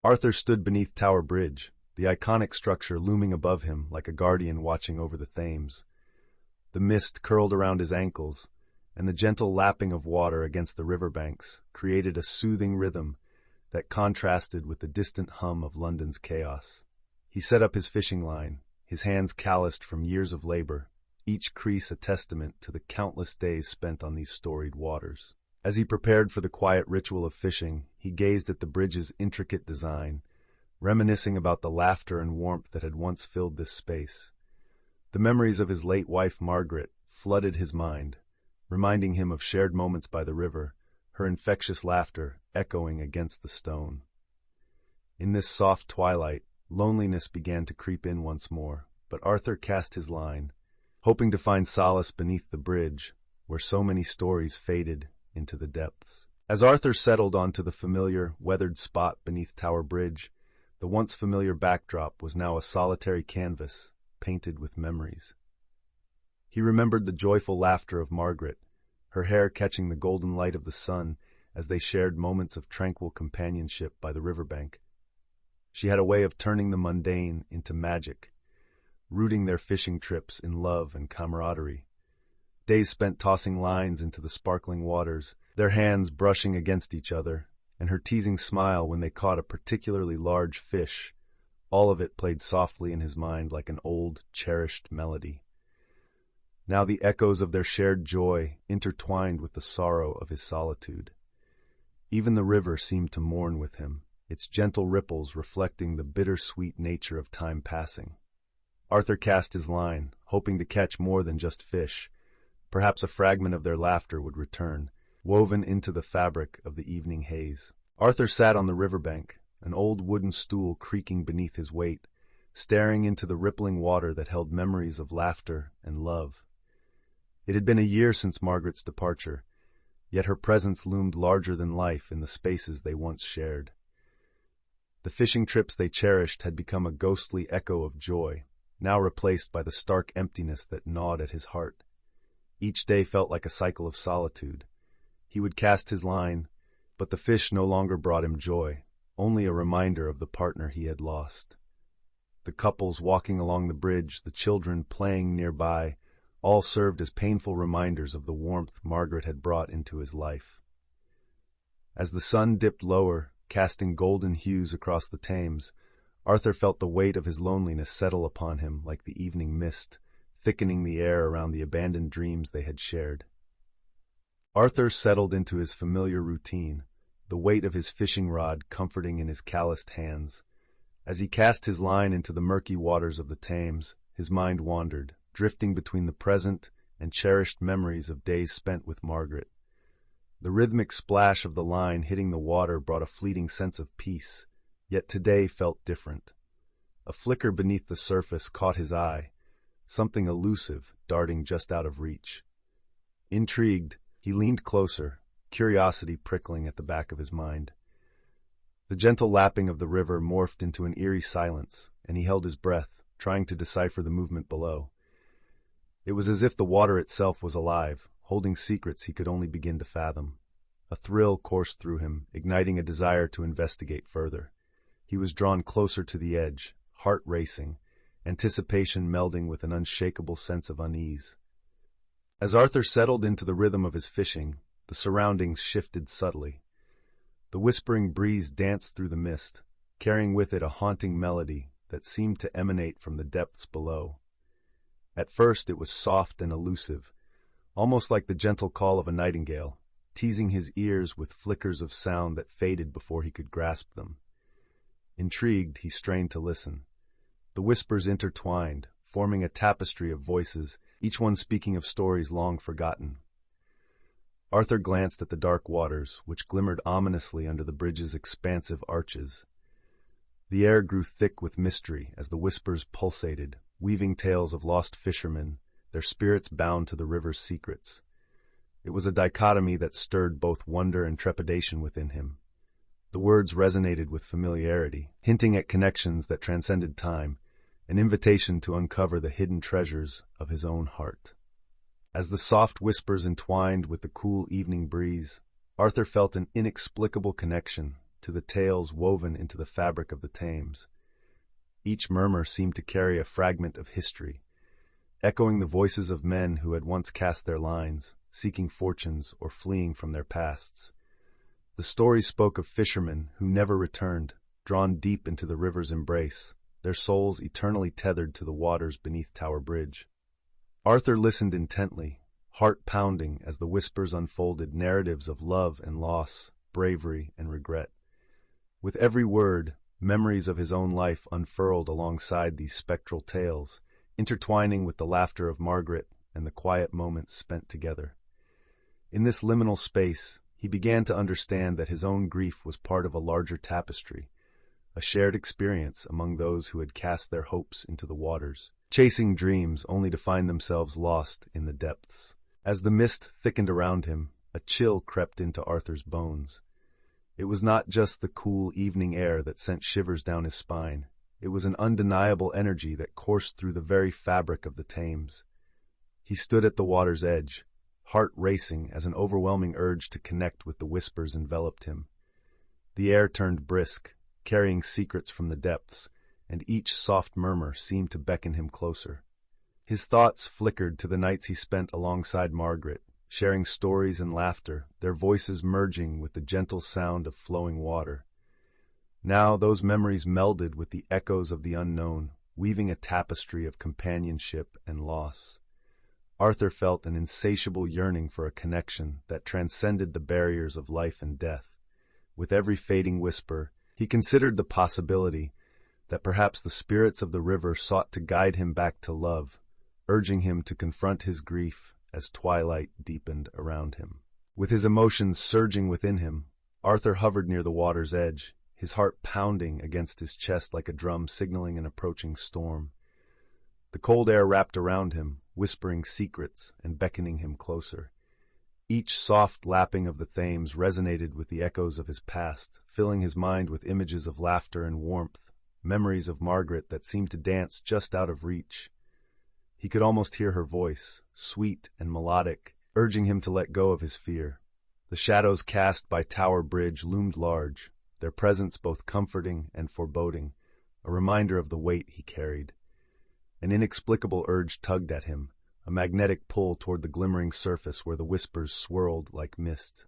Arthur stood beneath Tower Bridge, the iconic structure looming above him like a guardian watching over the Thames. The mist curled around his ankles, and the gentle lapping of water against the riverbanks created a soothing rhythm that contrasted with the distant hum of London's chaos. He set up his fishing line, his hands calloused from years of labor, each crease a testament to the countless days spent on these storied waters. As he prepared for the quiet ritual of fishing, he gazed at the bridge's intricate design, reminiscing about the laughter and warmth that had once filled this space. The memories of his late wife Margaret flooded his mind, reminding him of shared moments by the river, her infectious laughter echoing against the stone. In this soft twilight, loneliness began to creep in once more, but Arthur cast his line, hoping to find solace beneath the bridge, where so many stories faded into the depths. As Arthur settled onto the familiar, weathered spot beneath Tower Bridge, the once familiar backdrop was now a solitary canvas, painted with memories. He remembered the joyful laughter of Margaret, her hair catching the golden light of the sun as they shared moments of tranquil companionship by the riverbank. She had a way of turning the mundane into magic, rooting their fishing trips in love and camaraderie. Days spent tossing lines into the sparkling waters, their hands brushing against each other, and her teasing smile when they caught a particularly large fish. All of it played softly in his mind like an old, cherished melody. Now the echoes of their shared joy intertwined with the sorrow of his solitude. Even the river seemed to mourn with him, its gentle ripples reflecting the bittersweet nature of time passing. Arthur cast his line, hoping to catch more than just fish. Perhaps a fragment of their laughter would return, woven into the fabric of the evening haze. Arthur sat on the riverbank, an old wooden stool creaking beneath his weight, staring into the rippling water that held memories of laughter and love. It had been a year since Margaret's departure, yet her presence loomed larger than life in the spaces they once shared. The fishing trips they cherished had become a ghostly echo of joy, now replaced by the stark emptiness that gnawed at his heart. Each day felt like a cycle of solitude. He would cast his line, but the fish no longer brought him joy, only a reminder of the partner he had lost. The couples walking along the bridge, the children playing nearby, all served as painful reminders of the warmth Margaret had brought into his life. As the sun dipped lower, casting golden hues across the Thames, Arthur felt the weight of his loneliness settle upon him like the evening mist, thickening the air around the abandoned dreams they had shared. Arthur settled into his familiar routine, the weight of his fishing rod comforting in his calloused hands. As he cast his line into the murky waters of the Thames, his mind wandered, drifting between the present and cherished memories of days spent with Margaret. The rhythmic splash of the line hitting the water brought a fleeting sense of peace, yet today felt different. A flicker beneath the surface caught his eye, something elusive darting just out of reach. Intrigued, he leaned closer, curiosity prickling at the back of his mind. The gentle lapping of the river morphed into an eerie silence, and he held his breath, trying to decipher the movement below. It was as if the water itself was alive, holding secrets he could only begin to fathom. A thrill coursed through him, igniting a desire to investigate further. He was drawn closer to the edge, heart racing, anticipation melding with an unshakable sense of unease. As Arthur settled into the rhythm of his fishing, the surroundings shifted subtly. The whispering breeze danced through the mist, carrying with it a haunting melody that seemed to emanate from the depths below. At first it was soft and elusive, almost like the gentle call of a nightingale, teasing his ears with flickers of sound that faded before he could grasp them. Intrigued, he strained to listen. The whispers intertwined, forming a tapestry of voices, each one speaking of stories long forgotten. Arthur glanced at the dark waters, which glimmered ominously under the bridge's expansive arches. The air grew thick with mystery as the whispers pulsated, weaving tales of lost fishermen, their spirits bound to the river's secrets. It was a dichotomy that stirred both wonder and trepidation within him. The words resonated with familiarity, hinting at connections that transcended time, an invitation to uncover the hidden treasures of his own heart. As the soft whispers entwined with the cool evening breeze, Arthur felt an inexplicable connection, to the tales woven into the fabric of the Thames. Each murmur seemed to carry a fragment of history, echoing the voices of men who had once cast their lines, seeking fortunes or fleeing from their pasts. The stories spoke of fishermen who never returned, drawn deep into the river's embrace, their souls eternally tethered to the waters beneath Tower Bridge. Arthur listened intently, heart pounding as the whispers unfolded narratives of love and loss, bravery and regret. With every word, memories of his own life unfurled alongside these spectral tales, intertwining with the laughter of Margaret and the quiet moments spent together. In this liminal space, he began to understand that his own grief was part of a larger tapestry, a shared experience among those who had cast their hopes into the waters, chasing dreams only to find themselves lost in the depths. As the mist thickened around him, a chill crept into Arthur's bones. It was not just the cool evening air that sent shivers down his spine. It was an undeniable energy that coursed through the very fabric of the Thames. He stood at the water's edge, heart racing as an overwhelming urge to connect with the whispers enveloped him. The air turned brisk, carrying secrets from the depths, and each soft murmur seemed to beckon him closer. His thoughts flickered to the nights he spent alongside Margaret, sharing stories and laughter, their voices merging with the gentle sound of flowing water. Now those memories melded with the echoes of the unknown, weaving a tapestry of companionship and loss. Arthur felt an insatiable yearning for a connection that transcended the barriers of life and death. With every fading whisper, he considered the possibility that perhaps the spirits of the river sought to guide him back to love, urging him to confront his grief as twilight deepened around him. With his emotions surging within him, Arthur hovered near the water's edge, his heart pounding against his chest like a drum signaling an approaching storm. The cold air wrapped around him, whispering secrets and beckoning him closer. Each soft lapping of the Thames resonated with the echoes of his past, filling his mind with images of laughter and warmth, memories of Margaret that seemed to dance just out of reach. He could almost hear her voice, sweet and melodic, urging him to let go of his fear. The shadows cast by Tower Bridge loomed large, their presence both comforting and foreboding, a reminder of the weight he carried. An inexplicable urge tugged at him, a magnetic pull toward the glimmering surface where the whispers swirled like mist.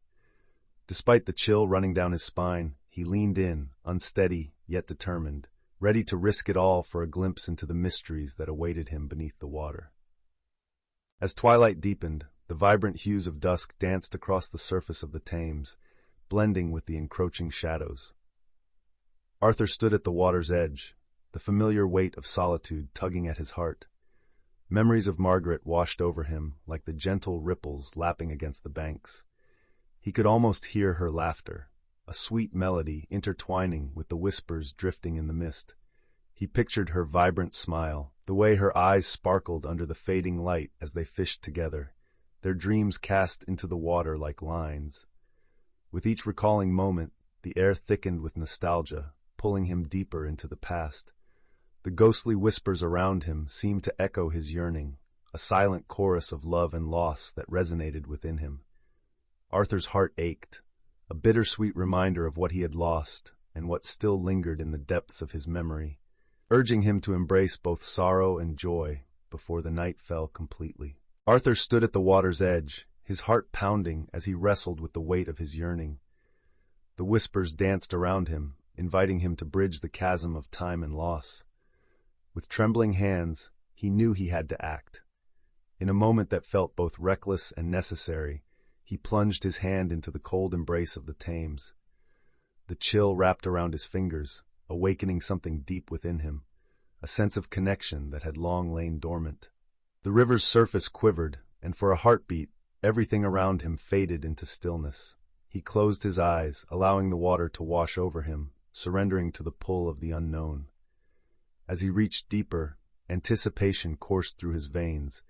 Despite the chill running down his spine, he leaned in, unsteady yet determined, ready to risk it all for a glimpse into the mysteries that awaited him beneath the water. As twilight deepened, the vibrant hues of dusk danced across the surface of the Thames, blending with the encroaching shadows. Arthur stood at the water's edge, the familiar weight of solitude tugging at his heart. Memories of Margaret washed over him like the gentle ripples lapping against the banks. He could almost hear her laughter, a sweet melody intertwining with the whispers drifting in the mist. He pictured her vibrant smile, the way her eyes sparkled under the fading light as they fished together, their dreams cast into the water like lines. With each recalling moment, the air thickened with nostalgia, pulling him deeper into the past. The ghostly whispers around him seemed to echo his yearning, a silent chorus of love and loss that resonated within him. Arthur's heart ached, a bittersweet reminder of what he had lost and what still lingered in the depths of his memory, urging him to embrace both sorrow and joy before the night fell completely. Arthur stood at the water's edge, his heart pounding as he wrestled with the weight of his yearning. The whispers danced around him, inviting him to bridge the chasm of time and loss. With trembling hands, he knew he had to act. In a moment that felt both reckless and necessary, he plunged his hand into the cold embrace of the Thames. The chill wrapped around his fingers, awakening something deep within him, a sense of connection that had long lain dormant. The river's surface quivered, and for a heartbeat, everything around him faded into stillness. He closed his eyes, allowing the water to wash over him, surrendering to the pull of the unknown. As he reached deeper, anticipation coursed through his veins,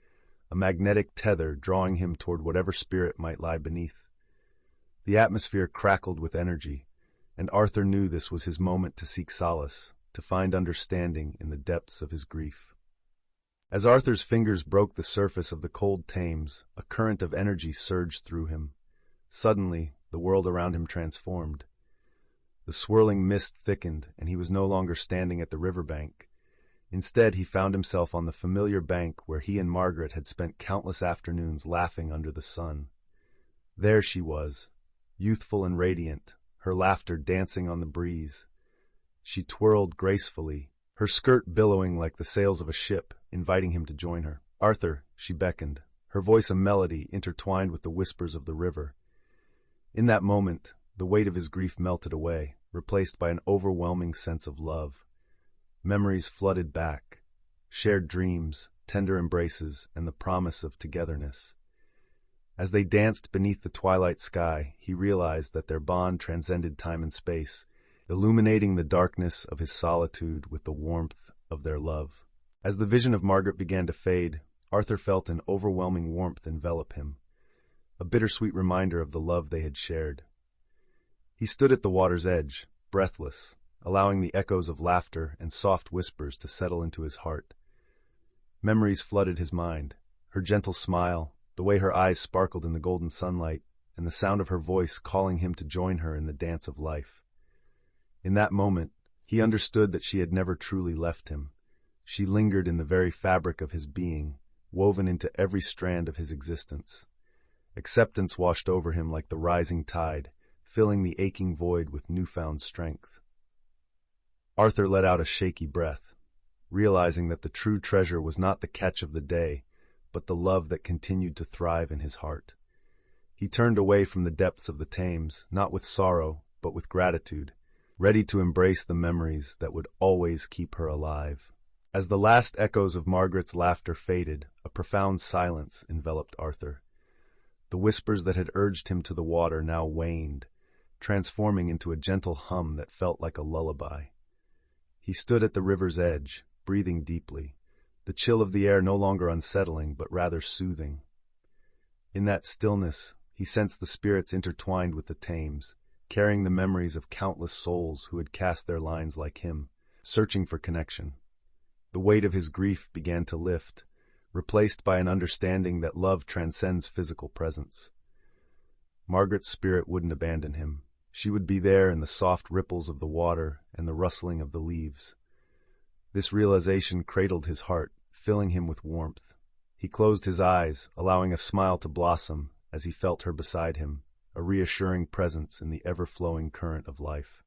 a magnetic tether drawing him toward whatever spirit might lie beneath. The atmosphere crackled with energy, and Arthur knew this was his moment to seek solace, to find understanding in the depths of his grief. As Arthur's fingers broke the surface of the cold Thames, a current of energy surged through him. Suddenly, the world around him transformed. The swirling mist thickened, and he was no longer standing at the riverbank. Instead, he found himself on the familiar bank where he and Margaret had spent countless afternoons laughing under the sun. There she was, youthful and radiant, her laughter dancing on the breeze. She twirled gracefully, her skirt billowing like the sails of a ship, inviting him to join her. "Arthur," she beckoned, her voice a melody intertwined with the whispers of the river. In that moment, the weight of his grief melted away, replaced by an overwhelming sense of love. Memories flooded back, shared dreams, tender embraces, and the promise of togetherness. As they danced beneath the twilight sky, he realized that their bond transcended time and space, illuminating the darkness of his solitude with the warmth of their love. As the vision of Margaret began to fade, Arthur felt an overwhelming warmth envelop him, a bittersweet reminder of the love they had shared. He stood at the water's edge, breathless, allowing the echoes of laughter and soft whispers to settle into his heart. Memories flooded his mind, her gentle smile, the way her eyes sparkled in the golden sunlight, and the sound of her voice calling him to join her in the dance of life. In that moment, he understood that she had never truly left him. She lingered in the very fabric of his being, woven into every strand of his existence. Acceptance washed over him like the rising tide, filling the aching void with newfound strength. Arthur let out a shaky breath, realizing that the true treasure was not the catch of the day, but the love that continued to thrive in his heart. He turned away from the depths of the Thames, not with sorrow, but with gratitude, ready to embrace the memories that would always keep her alive. As the last echoes of Margaret's laughter faded, a profound silence enveloped Arthur. The whispers that had urged him to the water now waned, transforming into a gentle hum that felt like a lullaby. He stood at the river's edge, breathing deeply, the chill of the air no longer unsettling, but rather soothing. In that stillness, he sensed the spirits intertwined with the Thames, carrying the memories of countless souls who had cast their lines like him, searching for connection. The weight of his grief began to lift, replaced by an understanding that love transcends physical presence. Margaret's spirit wouldn't abandon him. She would be there in the soft ripples of the water and the rustling of the leaves. This realization cradled his heart, filling him with warmth. He closed his eyes, allowing a smile to blossom as he felt her beside him, a reassuring presence in the ever-flowing current of life.